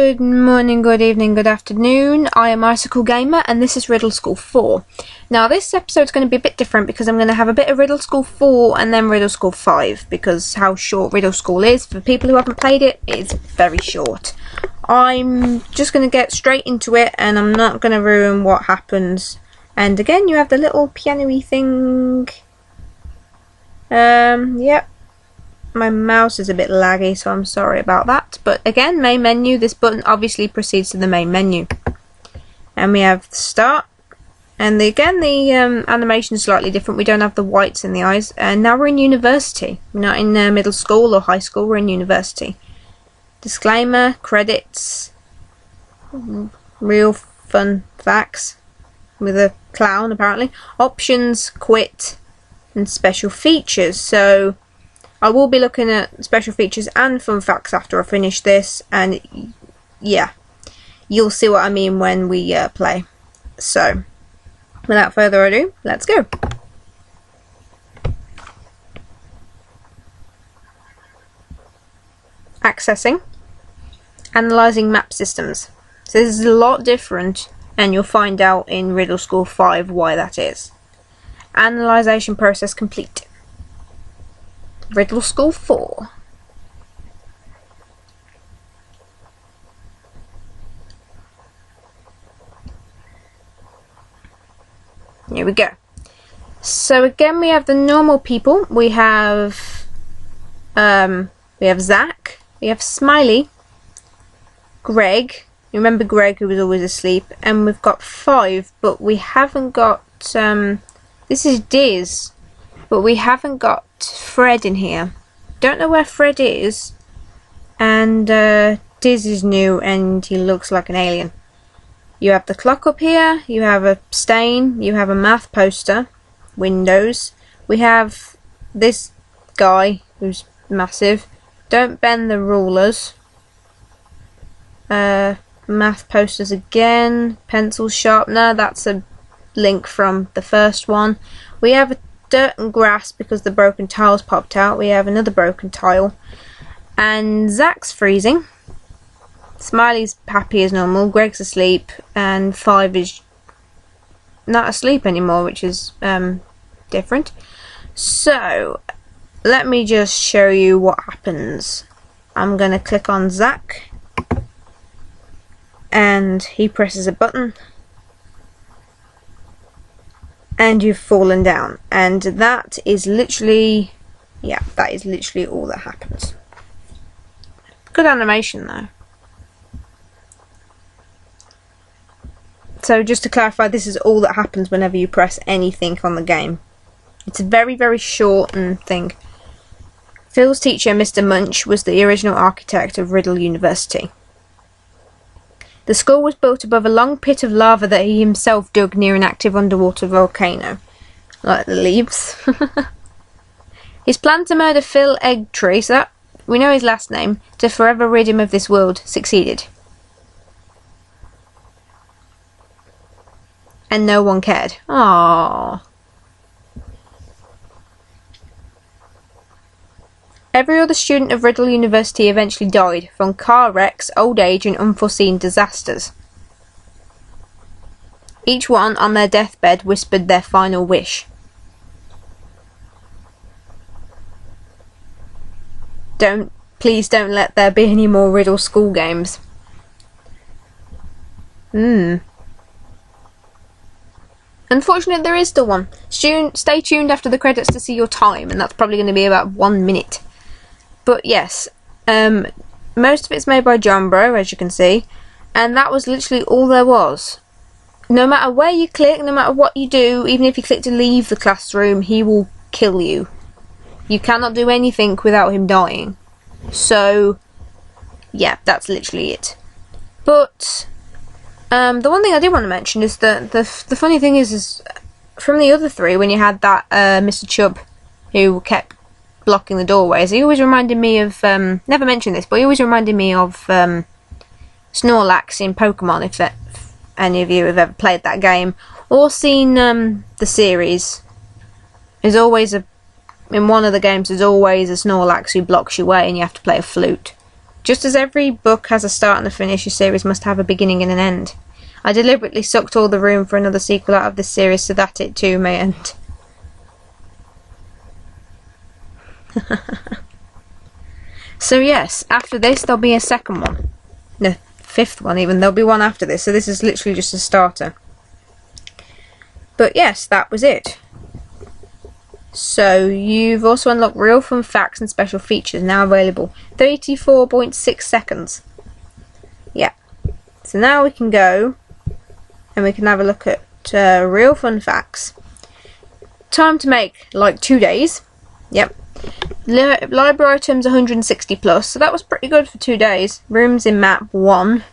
Good morning, good evening, good afternoon. I am Icicle Gamer and this is Riddle School 4. Now this episode is going to be a bit different because I'm going to have a bit of Riddle School 4 and then Riddle School 5 because how short Riddle School is. For people who haven't played it, it's very short. I'm just going to get straight into it and I'm not going to ruin what happens. And again, you have the little piano-y thing. Yep. My mouse is a bit laggy, so I'm sorry about that. But again, main menu, this button obviously proceeds to the main menu. And we have the start. And again, the animation is slightly different. We don't have the whites in the eyes. And now we're in university. We're not in middle school or high school, we're in university. Disclaimer, credits, real fun facts. With a clown, apparently. Options, quit, and special features. So I will be looking at special features and fun facts after I finish this, and yeah, you'll see what I mean when we play. So, without further ado, let's go. Accessing. Analysing map systems. So this is a lot different, and you'll find out in Riddle School 5 why that is. Analysation process complete. Riddle School 4. Here we go. So again, we have the normal people. We have Zach. We have Smiley. Greg. You remember Greg, who was always asleep, and we've got 5, but we haven't got. This is Diz, but we haven't got Fred in here. Don't know where Fred is, and Diz is new and he looks like an alien. You have the clock up here, you have a stain, you have a math poster, windows, we have this guy who's massive, don't bend the rulers, math posters again, pencil sharpener, that's a link from the first one. We have a dirt and grass because the broken tiles popped out. We have another broken tile. And Zach's freezing. Smiley's happy as normal. Greg's asleep. And 5 is not asleep anymore, which is different. So, let me just show you what happens. I'm going to click on Zach. And he presses a button. And you've fallen down, and that is literally, yeah, that is literally all that happens. Good animation though. So just to clarify, this is all that happens whenever you press anything on the game. It's a very, very short thing. Phil's teacher, Mr. Munch, was the original architect of Riddle University. The school was built above a long pit of lava that he himself dug near an active underwater volcano. Like the leaves. His plan to murder Phil Eggtree, so that we know his last name, to forever rid him of this world, succeeded. And no one cared. Aww. Every other student of Riddle University eventually died from car wrecks, old age and unforeseen disasters. Each one on their deathbed whispered their final wish. Please don't let there be any more Riddle School games. Unfortunately, there is still one. Stay tuned after the credits to see your time, and that's probably going to be about 1 minute. But yes, most of it's made by John Bro, as you can see, and that was literally all there was. No matter where you click, no matter what you do, even if you click to leave the classroom, he will kill you. You cannot do anything without him dying. So, yeah, that's literally it. But the one thing I did want to mention is that the funny thing is from the other 3, when you had that Mr. Chubb who kept blocking the doorways, he always reminded me of never mentioned this, but he always reminded me of Snorlax in Pokemon, if any of you have ever played that game or seen the series. There's always in one of the games there's always a Snorlax who blocks your way and you have to play a flute. Just as every book has a start and a finish, a series must have a beginning and an end. I deliberately sucked all the room for another sequel out of this series so that it too may end. So yes, after this there'll be a second one. No, fifth one even. There'll be one after this, so this is literally just a starter. But yes, that was it. So you've also unlocked real fun facts and special features now available. 34.6 seconds. Yeah. So now we can go and we can have a look at real fun facts. Time to make like 2 days. Yep. Library items 160 plus, so that was pretty good for 2 days. Rooms in map 1.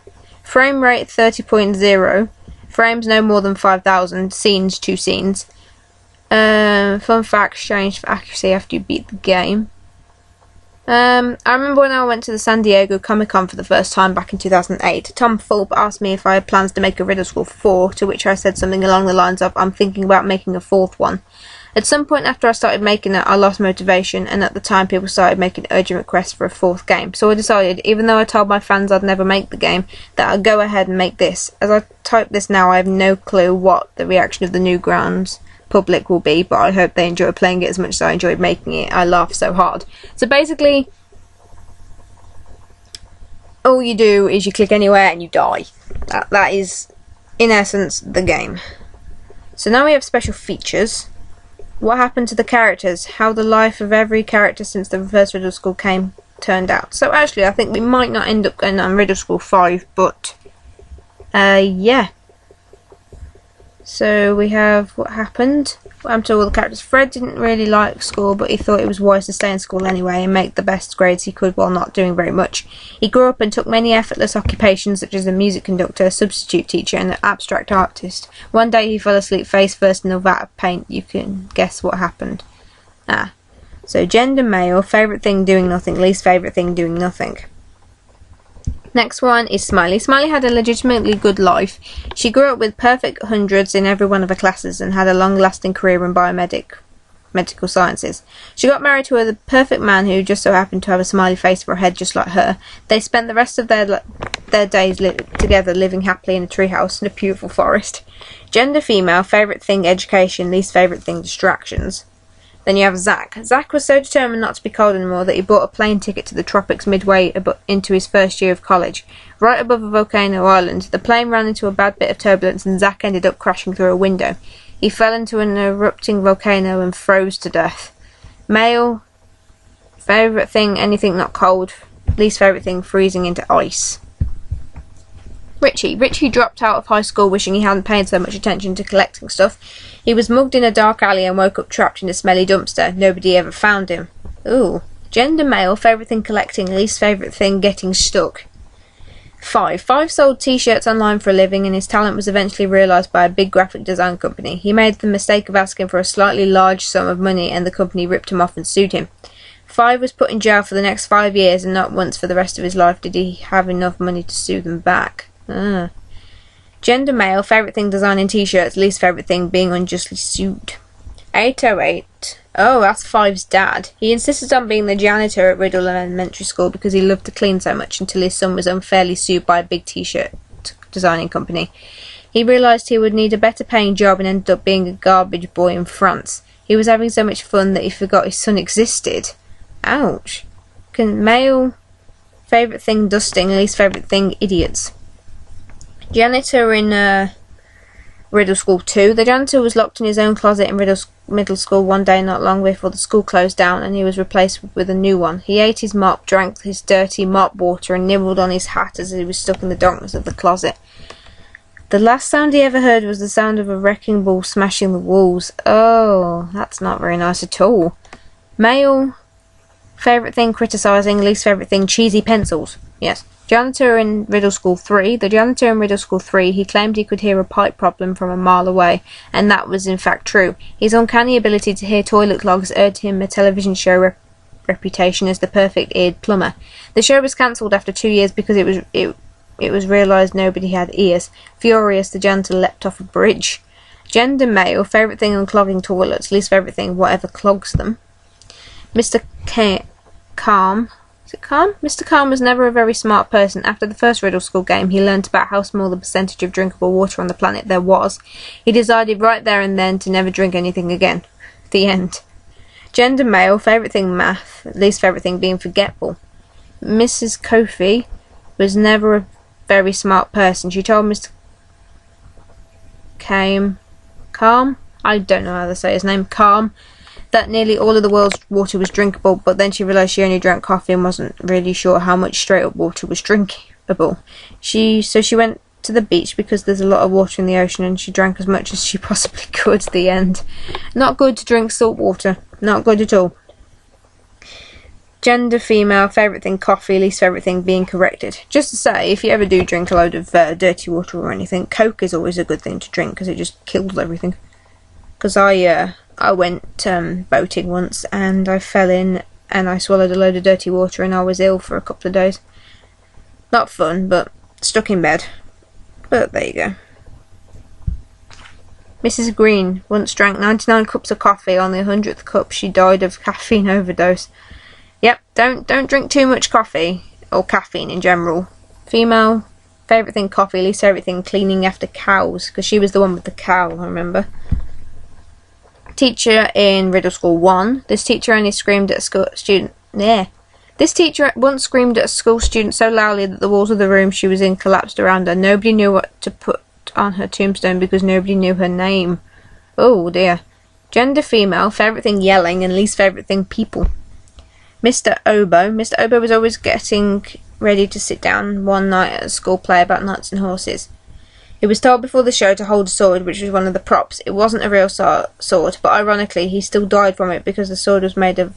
Frame rate 30.0. Frames no more than 5,000. Scenes 2 scenes. Fun facts changed for accuracy after you beat the game. I remember when I went to the San Diego Comic-Con for the first time back in 2008, Tom Fulp asked me if I had plans to make a Riddle School 4, to which I said something along the lines of, I'm thinking about making a 4th one. At some point after I started making it, I lost motivation, and at the time people started making urgent requests for a 4th game, so I decided, even though I told my fans I'd never make the game, that I'd go ahead and make this. As I type this now, I have no clue what the reaction of the Newgrounds public will be, but I hope they enjoy playing it as much as I enjoyed making it. I laughed so hard. So basically, all you do is you click anywhere and you die. That is, in essence, the game. So now we have special features. What happened to the characters? How the life of every character since the first Riddle School came turned out. So actually, I think we might not end up going on Riddle School 5, but yeah. So we have what happened. What happened to all the characters? Fred didn't really like school, but he thought it was wise to stay in school anyway and make the best grades he could while not doing very much. He grew up and took many effortless occupations such as a music conductor, a substitute teacher and an abstract artist. One day he fell asleep face first in a vat of paint. You can guess what happened. So gender male, favourite thing doing nothing, least favourite thing doing nothing. Next one is Smiley. Smiley had a legitimately good life. She grew up with perfect hundreds in every one of her classes and had a long-lasting career in medical sciences. She got married to the perfect man who just so happened to have a smiley face for a head just like her. They spent the rest of their days together living happily in a treehouse in a beautiful forest. Gender female, favourite thing education, least favourite thing distractions. Then you have Zach. Zach was so determined not to be cold anymore that he bought a plane ticket to the tropics midway into his first year of college. Right above a volcano island, the plane ran into a bad bit of turbulence and Zach ended up crashing through a window. He fell into an erupting volcano and froze to death. Male, favourite thing, anything not cold. Least favourite thing, freezing into ice. Richie dropped out of high school wishing he hadn't paid so much attention to collecting stuff. He was mugged in a dark alley and woke up trapped in a smelly dumpster. Nobody ever found him. Ooh. Gender male, favourite thing collecting, least favourite thing getting stuck. 5 sold t-shirts online for a living and his talent was eventually realised by a big graphic design company. He made the mistake of asking for a slightly large sum of money and the company ripped him off and sued him. 5 was put in jail for the next 5 years and not once for the rest of his life did he have enough money to sue them back. Gender male, favourite thing designing t-shirts, least favourite thing being unjustly sued. 808. Oh, that's 5's dad. He insisted on being the janitor at Riddle Elementary School because he loved to clean so much until his son was unfairly sued by a big t-shirt designing company. He realised he would need a better paying job and ended up being a garbage boy in France. He was having so much fun that he forgot his son existed. Ouch. Male, favourite thing dusting, least favourite thing idiots. Janitor in Riddle School 2. The janitor was locked in his own closet in middle school one day not long before the school closed down and he was replaced with a new one. He ate his mop, drank his dirty mop water and nibbled on his hat as he was stuck in the darkness of the closet. The last sound he ever heard was the sound of a wrecking ball smashing the walls. Oh, that's not very nice at all. Male, favourite thing criticising, least favourite thing cheesy pencils. Yes. Janitor in Riddle School 3. The janitor in Riddle School 3, he claimed he could hear a pipe problem from a mile away, and that was in fact true. His uncanny ability to hear toilet clogs earned him a television show reputation as the perfect-eared plumber. The show was cancelled after 2 years because it was realised nobody had ears. Furious, the janitor leapt off a bridge. Gender male, favourite thing unclogging toilets, least favourite thing whatever clogs them. Mr. Calm. Is it Calm? Mr. Calm was never a very smart person. After the first Riddle School game, he learnt about how small the percentage of drinkable water on the planet there was. He decided right there and then to never drink anything again. The end. Gender male, favourite thing math, least favourite thing being forgetful. Mrs. Kofi was never a very smart person. She told Mr. Calm, I don't know how to say his name, Calm, that nearly all of the world's water was drinkable, but then she realised she only drank coffee and wasn't really sure how much straight up water was drinkable. So she went to the beach because there's a lot of water in the ocean, and she drank as much as she possibly could at the end. Not good to drink salt water. Not good at all. Gender female, favourite thing coffee, least favourite thing being corrected. Just to say, if you ever do drink a load of dirty water or anything, Coke is always a good thing to drink because it just kills everything. Because I went boating once and I fell in and I swallowed a load of dirty water and I was ill for a couple of days. Not fun, but stuck in bed. But there you go. Mrs. Green once drank 99 cups of coffee. On the 100th cup she died of caffeine overdose. Yep, don't drink too much coffee, or caffeine in general. Female, favourite thing coffee, least favourite thing cleaning after cows, because she was the one with the cow, I remember. Teacher in Riddle School 1. This teacher only screamed at a school student. This teacher once screamed at a school student so loudly that the walls of the room she was in collapsed around her. Nobody knew what to put on her tombstone because nobody knew her name. Oh dear. Gender female, favourite thing yelling, and least favourite thing people. Mr. Obo. Mr. Obo was always getting ready to sit down one night at a school play about knights and horses. He was told before the show to hold a sword, which was one of the props. It wasn't a real sword, but ironically he still died from it because the sword was made of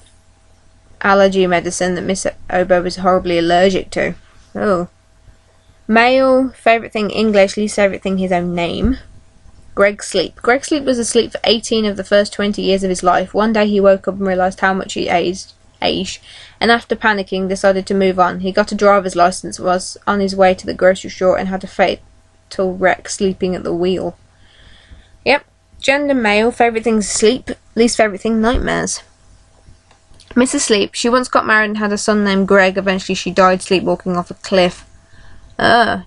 allergy medicine that Mr. Obo was horribly allergic to. Oh. Male, favourite thing English, least favourite thing his own name. Greg Sleep. Greg Sleep was asleep for 18 of the first 20 years of his life. One day he woke up and realised how much he aged, and after panicking decided to move on. He got a driver's licence, was on his way to the grocery store and had a fatal wreck sleeping at the wheel. Yep. Gender male, favourite thing sleep, least favourite thing nightmares. Mrs. Sleep. She once got married and had a son named Greg. Eventually she died sleepwalking off a cliff.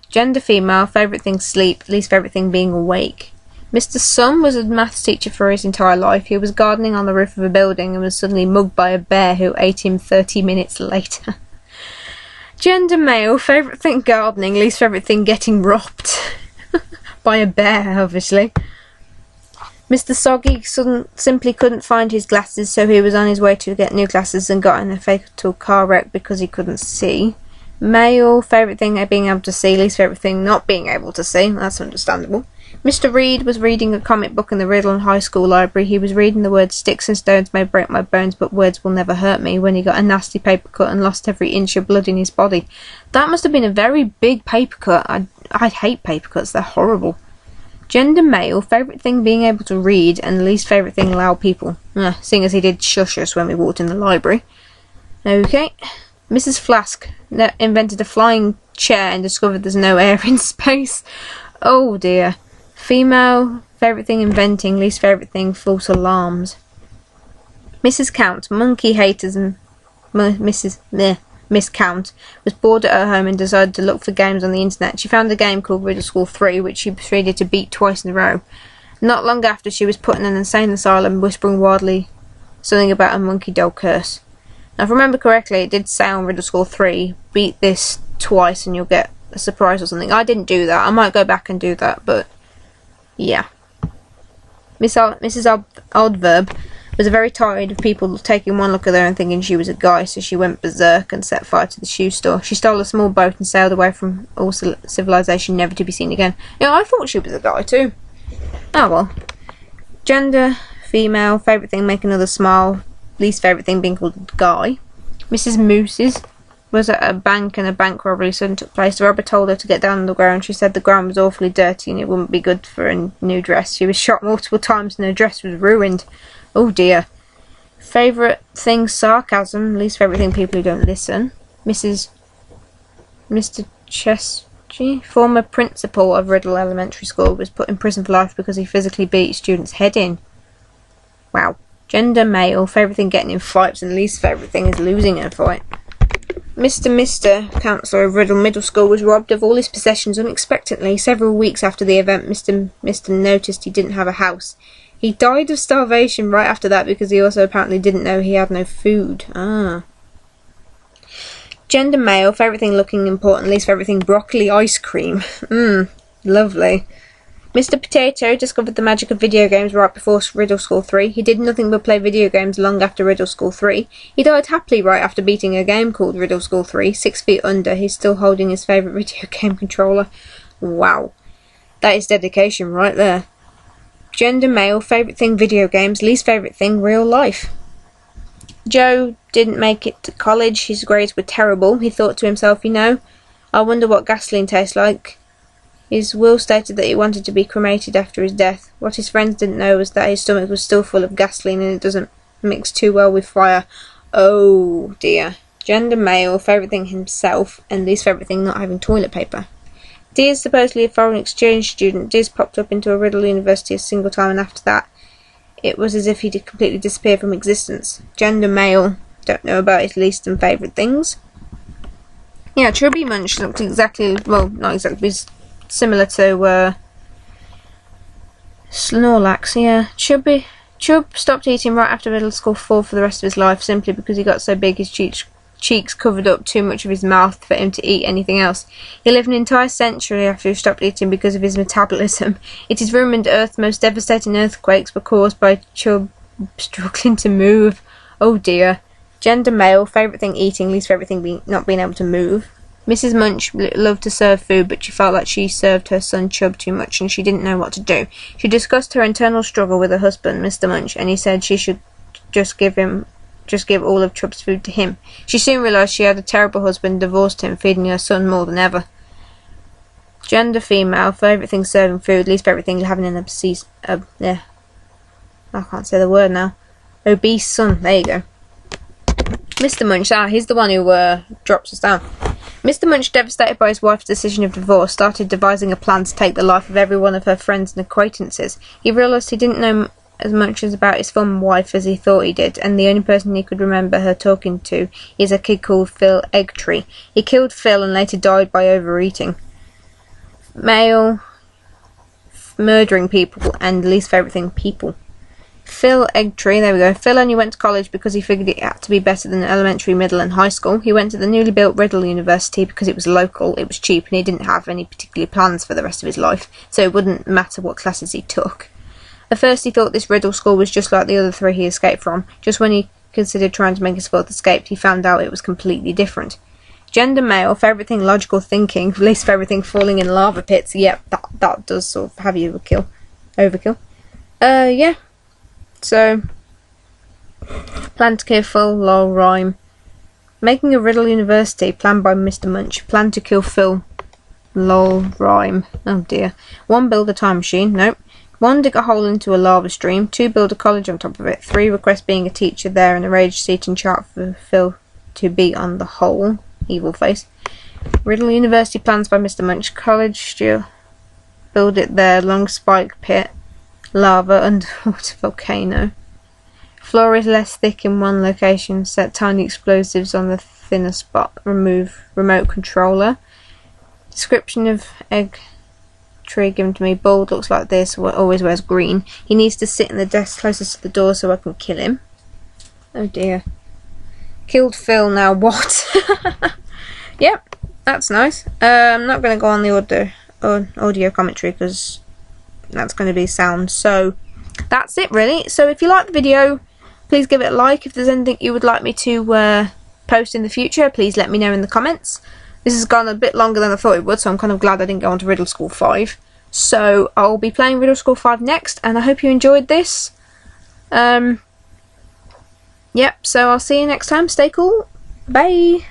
Gender female, favourite thing sleep, least favourite thing being awake. Mr. Sum was a maths teacher for his entire life. He was gardening on the roof of a building and was suddenly mugged by a bear who ate him 30 minutes later. Gender male, favourite thing gardening, least favourite thing getting robbed. By a bear, obviously. Mr. Soggy simply couldn't find his glasses, so he was on his way to get new glasses and got in a fatal car wreck because he couldn't see. Male, favourite thing being able to see, least favourite thing not being able to see. That's understandable. Mr. Reed was reading a comic book in the Riddle High School library. He was reading the words "Sticks and stones may break my bones, but words will never hurt me" when he got a nasty paper cut and lost every inch of blood in his body. That must have been a very big paper cut. I hate paper cuts, they're horrible. Gender male, favourite thing being able to read, and least favourite thing loud people. Seeing as he did shush us when we walked in the library. Okay. Mrs. Flask invented a flying chair and discovered there's no air in space. Oh dear. Female, favourite thing inventing, least favourite thing false alarms. Mrs. Count, monkey haters, and Miss Count was bored at her home and decided to look for games on the internet. She found a game called Riddle School 3, which she proceeded to beat twice in a row. Not long after, she was put in an insane asylum, whispering wildly something about a monkey dog curse. Now, if I remember correctly, it did say on Riddle School 3, beat this twice and you'll get a surprise or something. I didn't do that. I might go back and do that, but yeah. Mrs. Oddverb was very tired of people taking one look at her and thinking she was a guy, so she went berserk and set fire to the shoe store. She stole a small boat and sailed away from all civilization, never to be seen again. I thought she was a guy too. Oh well. Gender, female, favourite thing making others smile, least favourite thing being called a guy. Mrs. Moose's was at a bank and a bank robbery suddenly took place. The robber told her to get down on the ground. She said the ground was awfully dirty and it wouldn't be good for a new dress. She was shot multiple times and her dress was ruined. Oh dear. Favourite thing sarcasm, least favourite thing people who don't listen. Mr. Chesky, former principal of Riddle Elementary School, was put in prison for life because he physically beat students' head in. Wow. Gender male, favourite thing getting in fights, and least favourite thing is losing in a fight. Mr. Councillor of Riddle Middle School was robbed of all his possessions unexpectedly. Several weeks after the event, Mr. noticed he didn't have a house. He died of starvation right after that because he also apparently didn't know he had no food. Gender male, favourite thing looking important, least favourite thing broccoli ice cream. Lovely. Mr. Potato discovered the magic of video games right before Riddle School 3. He did nothing but play video games long after Riddle School 3. He died happily right after beating a game called Riddle School 3. 6 feet under, he's still holding his favourite video game controller. Wow. That is dedication right there. Gender male, favourite thing video games, least favourite thing real life. Joe didn't make it to college. His grades were terrible. He thought to himself, I wonder what gasoline tastes like. His will stated that he wanted to be cremated after his death. What his friends didn't know was that his stomach was still full of gasoline and it doesn't mix too well with fire. Oh dear. Gender male, favourite thing himself, and least favourite thing not having toilet paper. Deer's supposedly a foreign exchange student. Deer's popped up into a Riddle University a single time, and after that it was as if he'd completely disappeared from existence. Gender male, don't know about his least and favourite things. Yeah, Chubby Munch looked exactly, well, not exactly, similar to Snorlax. Yeah, Chub stopped eating right after Riddle School 4 for the rest of his life, simply because he got so big his cheeks covered up too much of his mouth for him to eat anything else. He lived an entire century after he stopped eating because of his metabolism. It is rumoured Earth's most devastating earthquakes were caused by Chub struggling to move. Oh dear. Gender male, favourite thing eating, least favourite thing not being able to move. Mrs. Munch loved to serve food, but she felt like she served her son Chub too much and she didn't know what to do. She discussed her internal struggle with her husband, Mr. Munch, and he said she should just give all of Chub's food to him. She soon realised she had a terrible husband, divorced him, feeding her son more than ever. Gender female, favourite thing serving food, least favourite thing having an obese, I can't say the word now. Obese son, there you go. Mr. Munch, he's the one who drops us down. Mr. Munch, devastated by his wife's decision of divorce, started devising a plan to take the life of every one of her friends and acquaintances. He realised he didn't know as much about his former wife as he thought he did, and the only person he could remember her talking to is a kid called Phil Eggtree. He killed Phil and later died by overeating. Male, murdering people, and least favourite thing, people. Phil Eggtree, there we go. Phil only went to college because he figured it had to be better than elementary, middle and high school. He went to the newly built Riddle University because it was local, it was cheap, and he didn't have any particular plans for the rest of his life, so it wouldn't matter what classes he took. At first he thought this Riddle School was just like the other 3 he escaped from. Just when he considered trying to make his 4th escape, he found out it was completely different. Gender male, favourite thing logical thinking, least favourite thing falling in lava pits. Yep, that does sort of have you overkill. Yeah. So, plan to kill Phil, lol, rhyme. Making a Riddle University, planned by Mr. Munch. Plan to kill Phil, lol, rhyme. Oh dear. 1, build a time machine. Nope. 1, dig a hole into a lava stream. 2, build a college on top of it. 3, request being a teacher there and arrange seat and chart for Phil to be on the hole. Evil face. Riddle University plans by Mr. Munch. College, still build it there. Long spike pit. Lava, underwater volcano. Floor is less thick in one location. Set tiny explosives on the thinner spot. Remove remote controller. Description of egg tree given to me. Bald looks like this. Always wears green. He needs to sit in the desk closest to the door so I can kill him. Oh dear. Killed Phil, now what? Yep, that's nice. I'm not going to go on the audio commentary because that's going to be sound. So that's it really. So if you like the video, please give it a like. If there's anything you would like me to post in the future, please let me know in the comments. This has gone a bit longer than I thought it would, so I'm kind of glad I didn't go on to Riddle School 5. So I'll be playing Riddle School 5 next, and I hope you enjoyed this. Yep, so I'll see you next time. Stay cool. Bye.